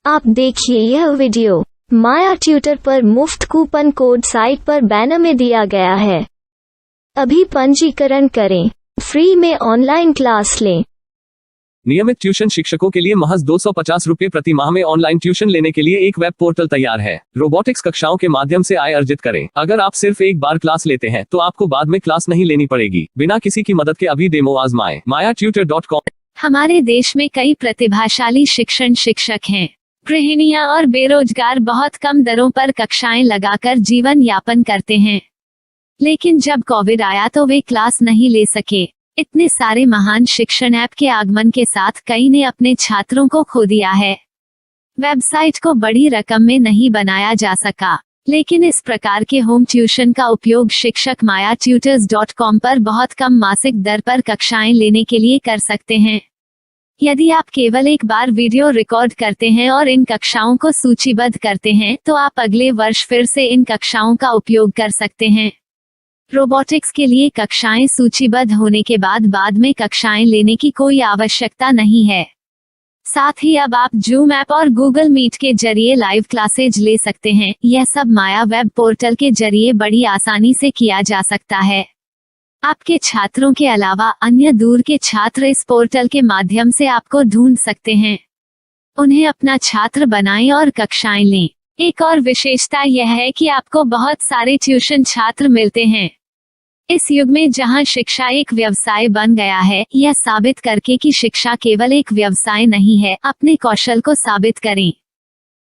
आप देखिए यह वीडियो माया ट्यूटर पर मुफ्त कूपन कोड साइट पर बैनर में दिया गया है। अभी पंजीकरण करें, फ्री में ऑनलाइन क्लास लें। नियमित ट्यूशन शिक्षकों के लिए महज 250 रुपये प्रति माह में ऑनलाइन ट्यूशन लेने के लिए एक वेब पोर्टल तैयार है। रोबोटिक्स कक्षाओं के माध्यम से आय अर्जित करें। अगर आप सिर्फ एक बार क्लास लेते हैं तो आपको बाद में क्लास नहीं लेनी पड़ेगी। बिना किसी की मदद के अभी डेमो आजमाएं। mayatutor.com। हमारे देश में कई प्रतिभाशाली शिक्षक हैं। गृहिणियां और बेरोजगार बहुत कम दरों पर कक्षाएं लगाकर जीवन यापन करते हैं, लेकिन जब कोविड आया तो वे क्लास नहीं ले सके। इतने सारे महान शिक्षण ऐप के आगमन के साथ कई ने अपने छात्रों को खो दिया है। वेबसाइट को बड़ी रकम में नहीं बनाया जा सका, लेकिन इस प्रकार के होम ट्यूशन का उपयोग शिक्षक mayatutors.com पर बहुत कम मासिक दर पर कक्षाएं लेने के लिए कर सकते हैं। यदि आप केवल एक बार वीडियो रिकॉर्ड करते हैं और इन कक्षाओं को सूचीबद्ध करते हैं तो आप अगले वर्ष फिर से इन कक्षाओं का उपयोग कर सकते हैं। रोबोटिक्स के लिए कक्षाएं सूचीबद्ध होने के बाद में कक्षाएं लेने की कोई आवश्यकता नहीं है। साथ ही अब आप जूम ऐप और गूगल मीट के जरिए लाइव क्लासेज ले सकते हैं। यह सब माया वेब पोर्टल के जरिए बड़ी आसानी से किया जा सकता है। आपके छात्रों के अलावा अन्य दूर के छात्र इस पोर्टल के माध्यम से आपको ढूंढ सकते हैं। उन्हें अपना छात्र बनाएं और कक्षाएं लें। एक और विशेषता यह है कि आपको बहुत सारे ट्यूशन छात्र मिलते हैं। इस युग में जहां शिक्षा एक व्यवसाय बन गया है, यह साबित करके कि शिक्षा केवल एक व्यवसाय नहीं है, अपने कौशल को साबित करें,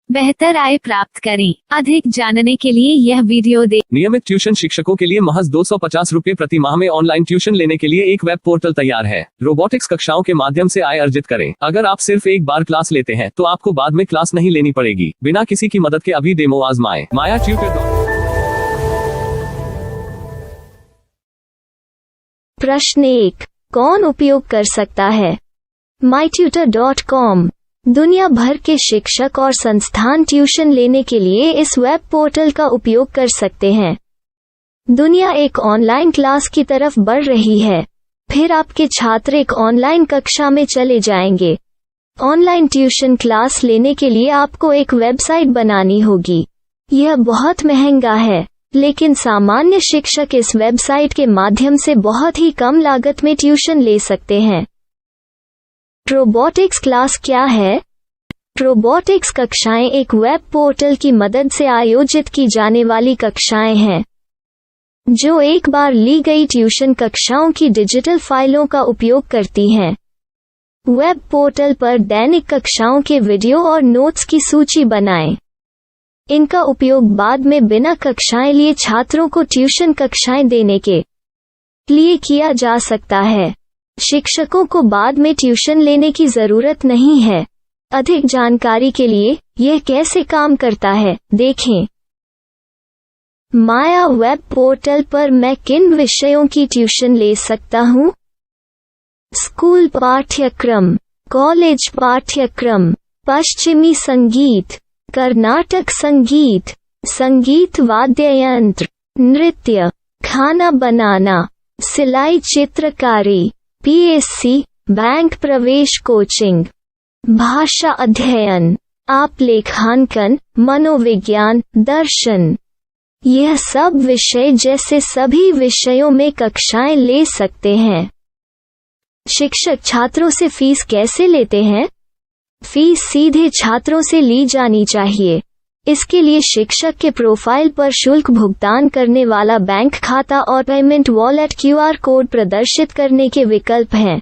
बेहतर आय प्राप्त करें। अधिक जानने के लिए यह वीडियो देखें। नियमित ट्यूशन शिक्षकों के लिए महज 250 रुपये प्रति माह में ऑनलाइन ट्यूशन लेने के लिए एक वेब पोर्टल तैयार है। रोबोटिक्स कक्षाओं के माध्यम से आय अर्जित करें। अगर आप सिर्फ एक बार क्लास लेते हैं तो आपको बाद में क्लास नहीं लेनी पड़ेगी। बिना किसी की मदद के अभी डेमो आजमाएं। mayatutor.com। प्रश्न 1, कौन उपयोग कर सकता है? mytutor.com दुनिया भर के शिक्षक और संस्थान ट्यूशन लेने के लिए इस वेब पोर्टल का उपयोग कर सकते हैं। दुनिया एक ऑनलाइन क्लास की तरफ बढ़ रही है। फिर आपके छात्र एक ऑनलाइन कक्षा में चले जाएंगे। ऑनलाइन ट्यूशन क्लास लेने के लिए आपको एक वेबसाइट बनानी होगी। यह बहुत महंगा है, लेकिन सामान्य शिक्षक इस वेबसाइट के माध्यम से बहुत ही कम लागत में ट्यूशन ले सकते हैं। रोबोटिक्स क्लास क्या है? रोबोटिक्स कक्षाएं एक वेब पोर्टल की मदद से आयोजित की जाने वाली कक्षाएं हैं, जो एक बार ली गई ट्यूशन कक्षाओं की डिजिटल फाइलों का उपयोग करती हैं। वेब पोर्टल पर दैनिक कक्षाओं के वीडियो और नोट्स की सूची बनाएं। इनका उपयोग बाद में बिना कक्षाएं लिए छात्रों को ट्यूशन कक्षाएं देने के लिए किया जा सकता है। शिक्षकों को बाद में ट्यूशन लेने की जरूरत नहीं है। अधिक जानकारी के लिए यह कैसे काम करता है, देखें। माया वेब पोर्टल पर मैं किन विषयों की ट्यूशन ले सकता हूँ? स्कूल पाठ्यक्रम, कॉलेज पाठ्यक्रम, पश्चिमी संगीत, कर्नाटक संगीत, संगीत वाद्य यंत्र, नृत्य, खाना बनाना, सिलाई चित्रकारी, पीएससी, बैंक प्रवेश कोचिंग, भाषा अध्ययन, आप लेखांकन, मनोविज्ञान, दर्शन। यह सब विषय जैसे सभी विषयों में कक्षाएं ले सकते हैं। शिक्षक छात्रों से फीस कैसे लेते हैं? फीस सीधे छात्रों से ली जानी चाहिए। इसके लिए शिक्षक के प्रोफाइल पर शुल्क भुगतान करने वाला बैंक खाता और पेमेंट वॉलेट क्यूआर कोड प्रदर्शित करने के विकल्प हैं।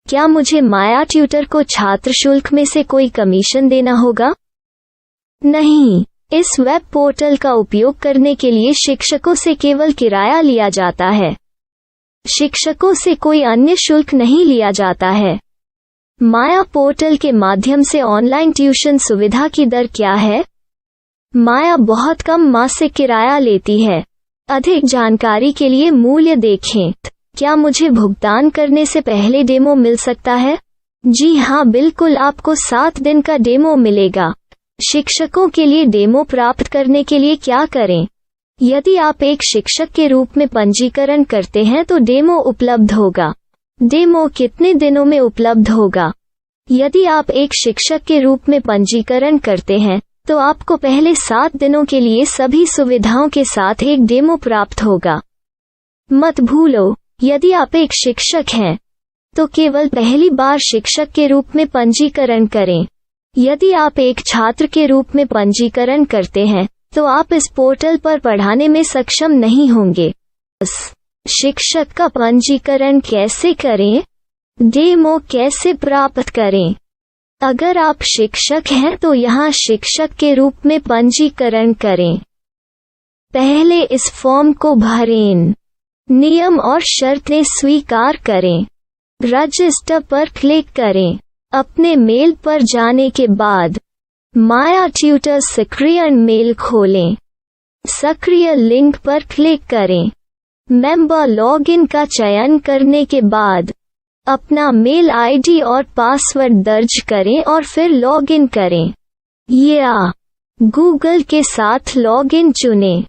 क्या मुझे माया ट्यूटर को छात्र शुल्क में से कोई कमीशन देना होगा? नहीं, इस वेब पोर्टल का उपयोग करने के लिए शिक्षकों से केवल किराया लिया जाता है। शिक्षकों से कोई अन्य शुल्क नहीं लिया जाता है। माया पोर्टल के माध्यम से ऑनलाइन ट्यूशन सुविधा की दर क्या है? माया बहुत कम मासिक किराया लेती है। अधिक जानकारी के लिए मूल्य देखें। क्या मुझे भुगतान करने से पहले डेमो मिल सकता है? जी हाँ, बिल्कुल, आपको 7 दिन का डेमो मिलेगा। शिक्षकों के लिए डेमो प्राप्त करने के लिए क्या करें? यदि आप एक शिक्षक के रूप में पंजीकरण करते हैं तो डेमो उपलब्ध होगा। डेमो कितने दिनों में उपलब्ध होगा? यदि आप एक शिक्षक के रूप में पंजीकरण करते हैं तो आपको पहले 7 दिनों के लिए सभी सुविधाओं के साथ एक डेमो प्राप्त होगा। मत भूलो, यदि आप एक शिक्षक हैं तो केवल पहली बार शिक्षक के रूप में पंजीकरण करें। यदि आप एक छात्र के रूप में पंजीकरण करते हैं तो आप इस पोर्टल पर पढ़ाने में सक्षम नहीं होंगे। शिक्षक का पंजीकरण कैसे करें? डेमो कैसे प्राप्त करें? अगर आप शिक्षक हैं तो यहाँ शिक्षक के रूप में पंजीकरण करें। पहले इस फॉर्म को भरें। नियम और शर्तें स्वीकार करें। रजिस्टर पर क्लिक करें। अपने मेल पर जाने के बाद माया ट्यूटर सक्रिय मेल खोलें। सक्रिय लिंक पर क्लिक करें। मेंबर लॉगिन का चयन करने के बाद अपना मेल आईडी और पासवर्ड दर्ज करें और फिर लॉगिन करें या गूगल के साथ लॉगिन चुनें।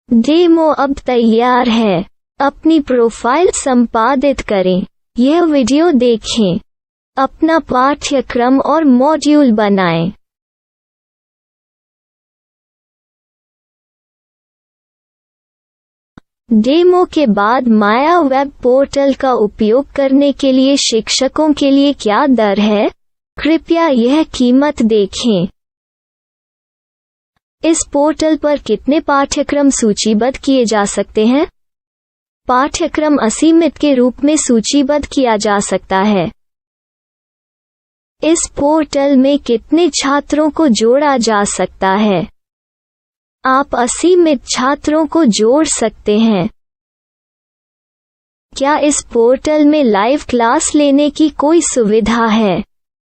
डेमो अब तैयार है। अपनी प्रोफाइल संपादित करें। यह वीडियो देखें। अपना पाठ्यक्रम और मॉड्यूल बनाएं। डेमो के बाद माया वेब पोर्टल का उपयोग करने के लिए शिक्षकों के लिए क्या दर है? कृपया यह कीमत देखें। इस पोर्टल पर कितने पाठ्यक्रम सूचीबद्ध किए जा सकते हैं? पाठ्यक्रम असीमित के रूप में सूचीबद्ध किया जा सकता है। इस पोर्टल में कितने छात्रों को जोड़ा जा सकता है? आप असीमित छात्रों को जोड़ सकते हैं। क्या इस पोर्टल में लाइव क्लास लेने की कोई सुविधा है?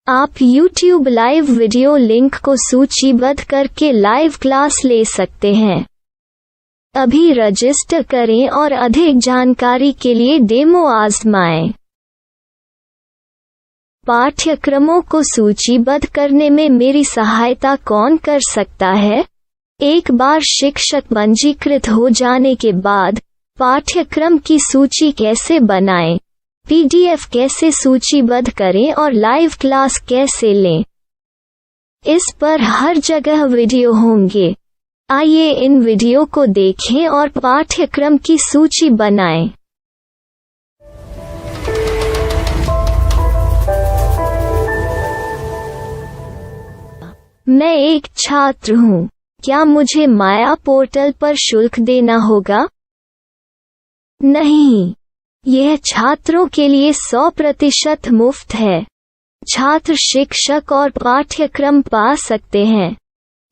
आप YouTube लाइव वीडियो लिंक को सूचीबद्ध करके लाइव क्लास ले सकते हैं। अभी रजिस्टर करें और अधिक जानकारी के लिए डेमो आजमाएं। पाठ्यक्रमों को सूचीबद्ध करने में मेरी सहायता कौन कर सकता है? एक बार शिक्षक पंजीकृत हो जाने के बाद पाठ्यक्रम की सूची कैसे बनाएं, PDF कैसे सूचीबद्ध करें और लाइव क्लास कैसे लें, इस पर हर जगह वीडियो होंगे। आइए इन वीडियो को देखें और पाठ्यक्रम की सूची बनाएं। मैं एक छात्र हूँ। क्या मुझे माया पोर्टल पर शुल्क देना होगा? नहीं, यह छात्रों के लिए 100% मुफ्त है। छात्र शिक्षक और पाठ्यक्रम पा सकते हैं,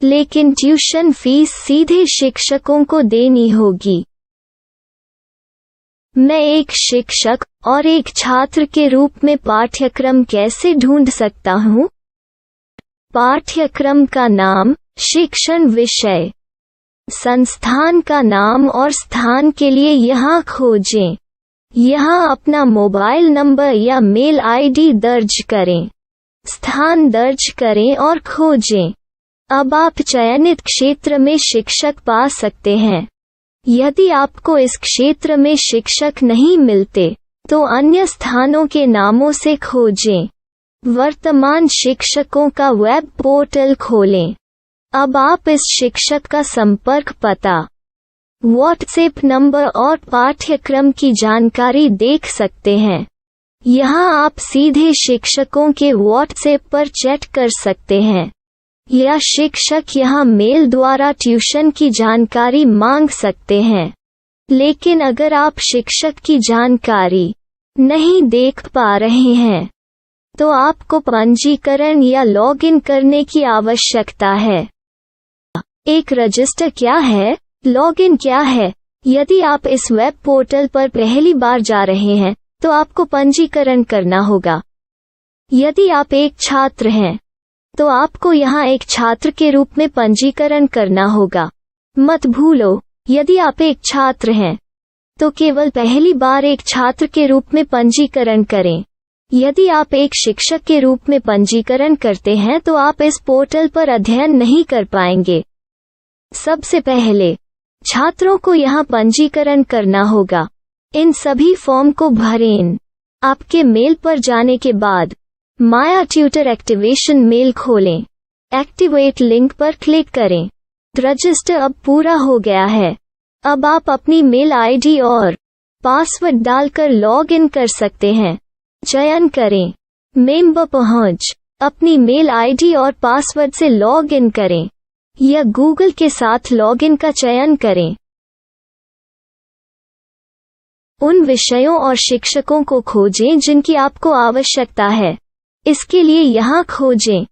लेकिन ट्यूशन फीस सीधे शिक्षकों को देनी होगी। मैं एक शिक्षक और एक छात्र के रूप में पाठ्यक्रम कैसे ढूंढ सकता हूँ? पाठ्यक्रम का नाम, शिक्षण विषय, संस्थान का नाम और स्थान के लिए यहाँ खोजें। यहाँ अपना मोबाइल नंबर या मेल आईडी दर्ज करें। स्थान दर्ज करें और खोजें। अब आप चयनित क्षेत्र में शिक्षक पा सकते हैं। यदि आपको इस क्षेत्र में शिक्षक नहीं मिलते तो अन्य स्थानों के नामों से खोजें। वर्तमान शिक्षकों का वेब पोर्टल खोलें। अब आप इस शिक्षक का संपर्क पता, व्हाट्सएप नंबर और पाठ्यक्रम की जानकारी देख सकते हैं। यहाँ आप सीधे शिक्षकों के व्हाट्सएप पर चैट कर सकते हैं या शिक्षक यहाँ मेल द्वारा ट्यूशन की जानकारी मांग सकते हैं। लेकिन अगर आप शिक्षक की जानकारी नहीं देख पा रहे हैं तो आपको पंजीकरण या लॉगिन करने की आवश्यकता है। एक रजिस्टर क्या है? लॉगिन क्या है? यदि आप इस वेब पोर्टल पर पहली बार जा रहे हैं तो आपको पंजीकरण करना होगा। यदि आप एक छात्र हैं तो आपको यहाँ एक छात्र के रूप में पंजीकरण करना होगा। मत भूलो, यदि आप एक छात्र हैं तो केवल पहली बार एक छात्र के रूप में पंजीकरण करें। यदि आप एक शिक्षक के रूप में पंजीकरण करते हैं तो आप इस पोर्टल पर अध्ययन नहीं कर पाएंगे। सबसे पहले छात्रों को यहाँ पंजीकरण करना होगा। इन सभी फॉर्म को भरें। आपके मेल पर जाने के बाद माया ट्यूटर एक्टिवेशन मेल खोलें। एक्टिवेट लिंक पर क्लिक करें। रजिस्टर अब पूरा हो गया है। अब आप अपनी मेल आईडी और पासवर्ड डालकर लॉग इन कर सकते हैं। चयन करें मेंबर पहुंच। अपनी मेल आईडी और पासवर्ड से लॉग इन करें या गूगल के साथ लॉग इन का चयन करें। उन विषयों और शिक्षकों को खोजें जिनकी आपको आवश्यकता है। इसके लिए यहाँ खोजें।